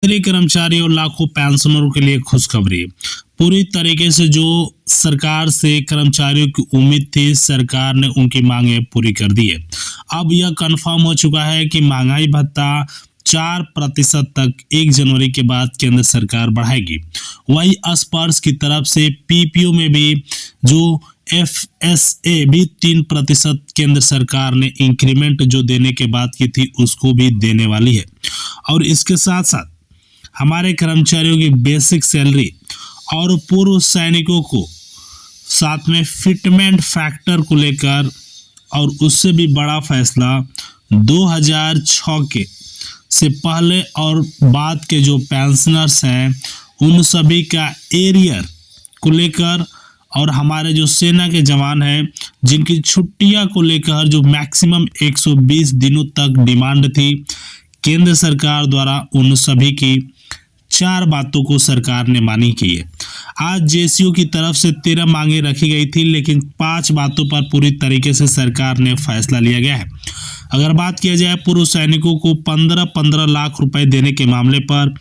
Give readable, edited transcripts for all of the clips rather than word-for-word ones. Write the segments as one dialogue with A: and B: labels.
A: मेरे कर्मचारी और लाखों पेंशनरों के लिए खुशखबरी। पूरी तरीके से जो सरकार से कर्मचारियों की उम्मीद थी, सरकार ने उनकी मांगें पूरी कर दी है। अब यह कंफर्म हो चुका है कि महंगाई भत्ता 4% तक 1 जनवरी के बाद केंद्र सरकार बढ़ाएगी। वही स्पर्श की तरफ से पीपीओ में भी जो एफएसए भी 3% केंद्र सरकार ने इंक्रीमेंट जो देने के बाद की थी उसको भी देने वाली है। और इसके साथ साथ हमारे कर्मचारियों की बेसिक सैलरी और पूर्व सैनिकों को साथ में फिटमेंट फैक्टर को लेकर और उससे भी बड़ा फैसला 2006 के से पहले और बाद के जो पेंशनर्स हैं उन सभी का एरियर को लेकर और हमारे जो सेना के जवान हैं जिनकी छुट्टियां को लेकर जो मैक्सिमम 120 दिनों तक डिमांड थी, केंद्र सरकार द्वारा उन सभी की 4 बातों को सरकार ने मानी की है। आज जेसीओ की तरफ से 13 मांगे रखी गई थी, लेकिन 5 बातों पर पूरी तरीके से सरकार ने फैसला लिया गया है। अगर बात किया जाए पूर्व सैनिकों को 15-15 लाख रुपए देने के मामले पर,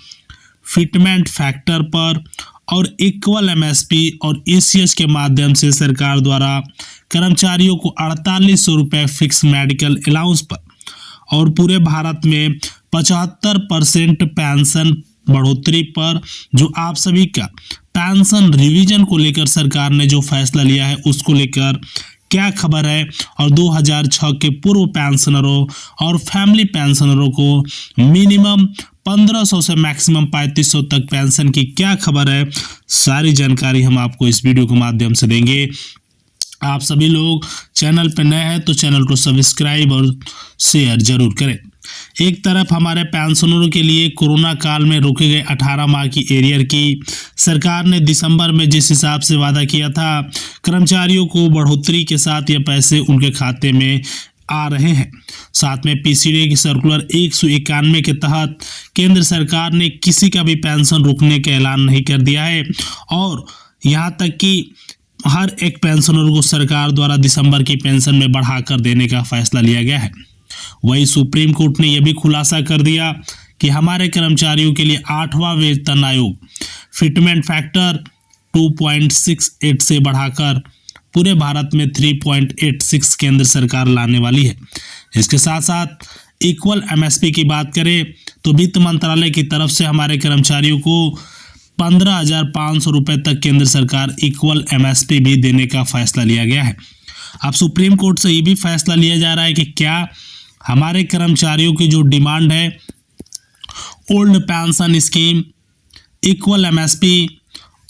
A: फिटमेंट फैक्टर पर और इक्वल एमएसपी और ईसीएस के माध्यम से सरकार द्वारा कर्मचारियों को 4800 रुपये फिक्स मेडिकल अलाउंस पर और पूरे भारत में 75% पेंशन बढ़ोतरी पर जो आप सभी का पेंशन रिवीजन को लेकर सरकार ने जो फैसला लिया है उसको लेकर क्या खबर है, और 2006 के पूर्व पेंशनरों और फैमिली पेंशनरों को मिनिमम 1500 से मैक्सिमम 3500 तक पेंशन की क्या खबर है, सारी जानकारी हम आपको इस वीडियो के माध्यम से देंगे। आप सभी लोग चैनल पर नए हैं तो चैनल को सब्सक्राइब और शेयर जरूर करें। एक तरफ हमारे पेंशनरों के लिए कोरोना काल में रोके गए 18 माह की एरियर की सरकार ने दिसंबर में जिस हिसाब से वादा किया था, कर्मचारियों को बढ़ोतरी के साथ ये पैसे उनके खाते में आ रहे हैं। साथ में पीसीडी की सर्कुलर 191 के तहत केंद्र सरकार ने किसी का भी पेंशन रोकने का ऐलान नहीं कर दिया है और यहाँ तक कि हर एक पेंशनर को सरकार द्वारा दिसंबर की पेंशन में बढ़ाकर देने का फैसला लिया गया है। वही सुप्रीम कोर्ट ने यह भी खुलासा कर दिया कि हमारे कर्मचारियों के लिए 8वां वेतन आयोग फिटमेंट फैक्टर 2.68 से बढ़ाकर पूरे भारत में 3.86 केंद्र सरकार लाने वाली है। इसके साथ साथ इक्वल एमएसपी की बात करें तो वित्त मंत्रालय की तरफ से हमारे कर्मचारियों को 15,500 रुपये तक केंद्र सरकार इक्वल एमएसपी भी देने का फैसला लिया गया है। अब सुप्रीम कोर्ट से ये भी फैसला लिया जा रहा है कि क्या हमारे कर्मचारियों की जो डिमांड है old pension scheme, equal MSP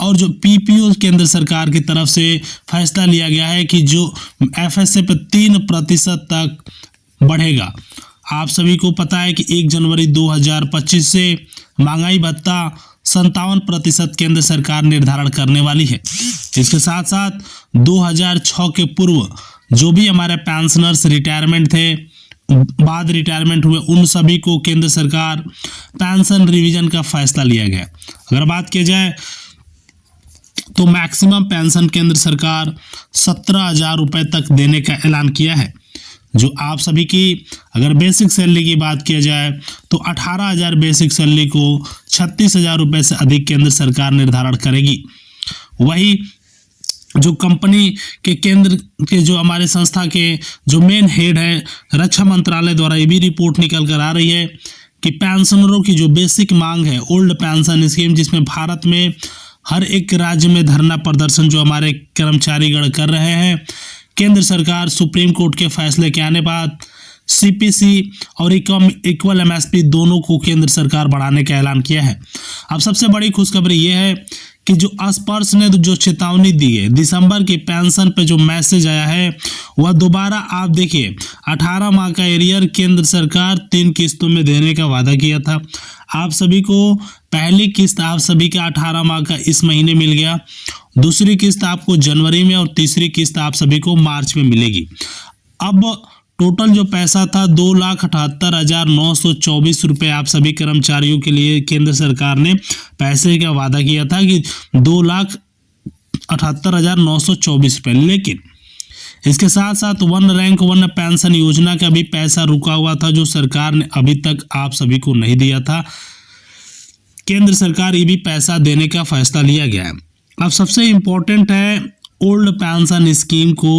A: और जो पीपीओ केंद्र सरकार की तरफ से फैसला लिया गया है कि जो एफएसए पे 3% तक बढ़ेगा। आप सभी को पता है कि 1 जनवरी 2025 से महंगाई भत्ता 57% केंद्र सरकार निर्धारण करने वाली है। इसके साथ साथ 2006 के पूर्व जो भी हमारे पेंशनर्स रिटायरमेंट थे, बाद रिटायरमेंट हुए, उन सभी को केंद्र सरकार पेंशन रिवीजन का फैसला लिया गया। अगर बात की जाए तो मैक्सिमम पेंशन केंद्र सरकार 17,000 रुपये तक देने का ऐलान किया है। जो आप सभी की अगर बेसिक सैलरी की बात किया जाए तो 18,000 बेसिक सैलरी को 36,000 रुपये से अधिक केंद्र सरकार निर्धारण करेगी। वही जो कंपनी के केंद्र के जो हमारे संस्था के जो मेन हेड है, रक्षा मंत्रालय द्वारा ये भी रिपोर्ट निकल कर आ रही है कि पेंशनरों की जो बेसिक मांग है ओल्ड पेंशन स्कीम, जिसमें भारत में हर एक राज्य में धरना प्रदर्शन जो हमारे कर्मचारीगण कर रहे हैं, केंद्र सरकार सुप्रीम कोर्ट के फैसले के आने बाद सीपीसी और इक्वल एमएसपी दोनों को केंद्र सरकार बढ़ाने का ऐलान किया है। अब सबसे बड़ी खुशखबरी ये है कि जो स्पर्श ने जो चेतावनी दी है, दिसंबर की पेंशन पे जो मैसेज आया है वह दोबारा आप देखिए 18 माह का एरियर केंद्र सरकार 3 किस्तों में देने का वादा किया था। आप सभी को पहली किस्त आप सभी का 18 माह का इस महीने मिल गया, दूसरी किस्त आपको जनवरी में और तीसरी किस्त आप सभी को मार्च में मिलेगी। अब टोटल जो पैसा था 2,78,924 रुपये आप सभी कर्मचारियों के लिए केंद्र सरकार ने पैसे का वादा किया था कि 2,78,924 रुपये, लेकिन इसके साथ साथ वन रैंक वन पेंशन योजना का भी पैसा रुका हुआ था जो सरकार ने अभी तक आप सभी को नहीं दिया था। केंद्र सरकार ये भी पैसा देने का फैसला लिया गया है। अब सबसे इम्पोर्टेंट है ओल्ड पेंशन स्कीम को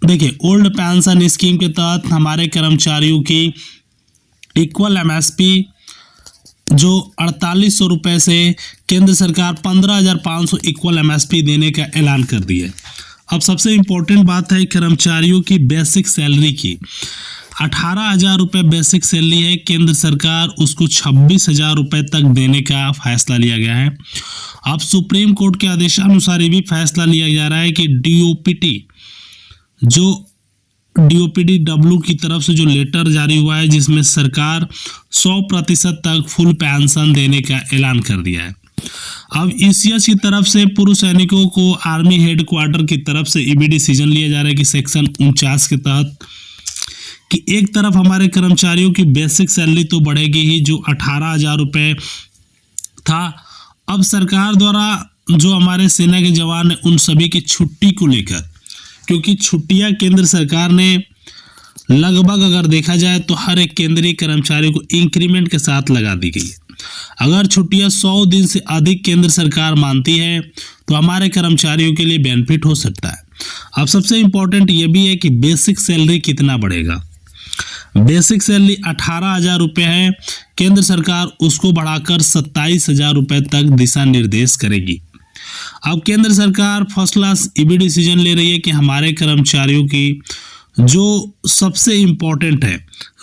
A: देखिए। ओल्ड पेंशन स्कीम के तहत हमारे कर्मचारियों की इक्वल एमएसपी जो 4800 रुपये से केंद्र सरकार 15,500 इक्वल एमएसपी देने का ऐलान कर दिया है। अब सबसे इम्पोर्टेंट बात है कर्मचारियों की बेसिक सैलरी की। 18,000 रुपये बेसिक सैलरी है, केंद्र सरकार उसको 26,000 रुपये तक देने का फैसला लिया गया है। अब सुप्रीम कोर्ट के आदेशानुसार ये भी फैसला लिया जा रहा है कि DOPD की तरफ से जो लेटर जारी हुआ है जिसमें सरकार 100% तक फुल पेंशन देने का ऐलान कर दिया है। अब ECS की तरफ से पूर्व सैनिकों को आर्मी हेडक्वार्टर की तरफ से ये भी डिसीजन लिया जा रहा है कि सेक्शन 49 के तहत कि एक तरफ हमारे कर्मचारियों की बेसिक सैलरी तो बढ़ेगी ही, जो 18,000 रुपये था। अब सरकार द्वारा जो हमारे सेना के जवान हैं उन सभी की छुट्टी को लेकर, क्योंकि छुट्टियां केंद्र सरकार ने लगभग अगर देखा जाए तो हर एक केंद्रीय कर्मचारी को इंक्रीमेंट के साथ लगा दी गई है। अगर छुट्टियां 100 दिन से अधिक केंद्र सरकार मानती है तो हमारे कर्मचारियों के लिए बेनिफिट हो सकता है। अब सबसे इम्पोर्टेंट ये भी है कि बेसिक सैलरी कितना बढ़ेगा। बेसिक सैलरी 18,000 रुपये है, केंद्र सरकार उसको बढ़ाकर 27,000 रुपये तक दिशा निर्देश करेगी। अब केंद्र सरकार फर्स्ट क्लास ये भी डिसीजन ले रही है कि हमारे कर्मचारियों की जो सबसे इम्पोर्टेंट है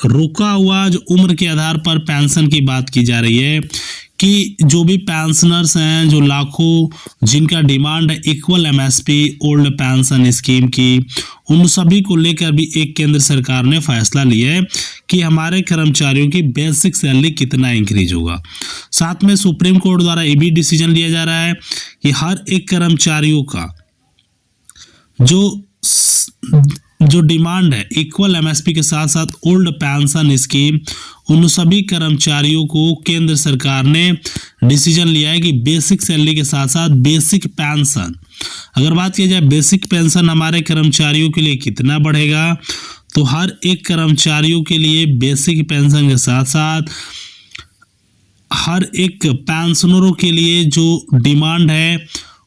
A: रुका हुआ जो उम्र के आधार पर पेंशन की बात की जा रही है कि जो भी पेंशनर्स हैं, जो लाखों जिनका डिमांड है equal MSP old pension scheme की, उन सभी को लेकर भी एक केंद्र सरकार ने फैसला लिया है कि हमारे कर्मचारियों की बेसिक सैलरी कितना इंक्रीज होगा। साथ में सुप्रीम कोर्ट द्वारा ये भी डिसीजन लिया जा रहा है कि हर एक कर्मचारियों का जो डिमांड है इक्वल एमएसपी के साथ साथ ओल्ड पेंशन स्कीम, उन सभी कर्मचारियों को केंद्र सरकार ने डिसीजन लिया है कि बेसिक सैलरी के साथ साथ बेसिक पेंशन, अगर बात की जाए बेसिक पेंशन हमारे कर्मचारियों के लिए कितना बढ़ेगा, तो हर एक कर्मचारियों के लिए बेसिक पेंशन के साथ साथ हर एक पेंशनरों के लिए जो डिमांड है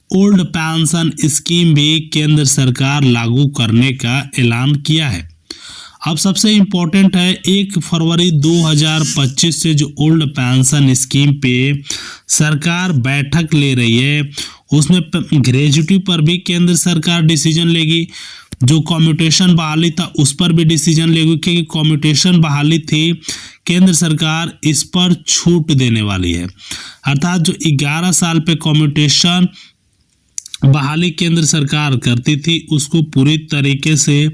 A: ओल्ड पेंशन स्कीम भी केंद्र सरकार लागू करने का ऐलान किया है। अब सबसे इम्पोर्टेंट है 1 फरवरी 2025 से जो ओल्ड पेंशन स्कीम पे सरकार बैठक ले रही है उसमें ग्रेजुटी पर भी केंद्र सरकार डिसीजन लेगी। जो कम्यूटेशन बहाली था उस पर भी डिसीजन लेगी, क्योंकि कम्यूटेशन बहाली थी केंद्र सरकार इस पर छूट देने वाली है। अर्थात जो 11 साल पे कम्यूटेशन बहाली केंद्र सरकार करती थी उसको पूरी तरीके से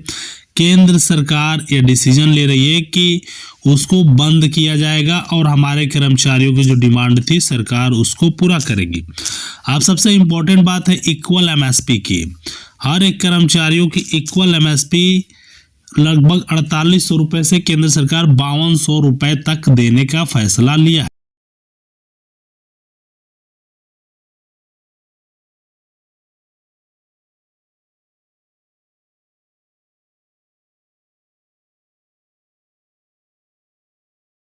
A: केंद्र सरकार ये डिसीजन ले रही है कि उसको बंद किया जाएगा और हमारे कर्मचारियों की जो डिमांड थी सरकार उसको पूरा करेगी। अब सबसे इम्पोर्टेंट बात है इक्वल एमएसपी की। हर एक कर्मचारियों की इक्वल एमएसपी लगभग 4800 रुपये से केंद्र सरकार 5200 रुपये तक देने का फैसला लिया है।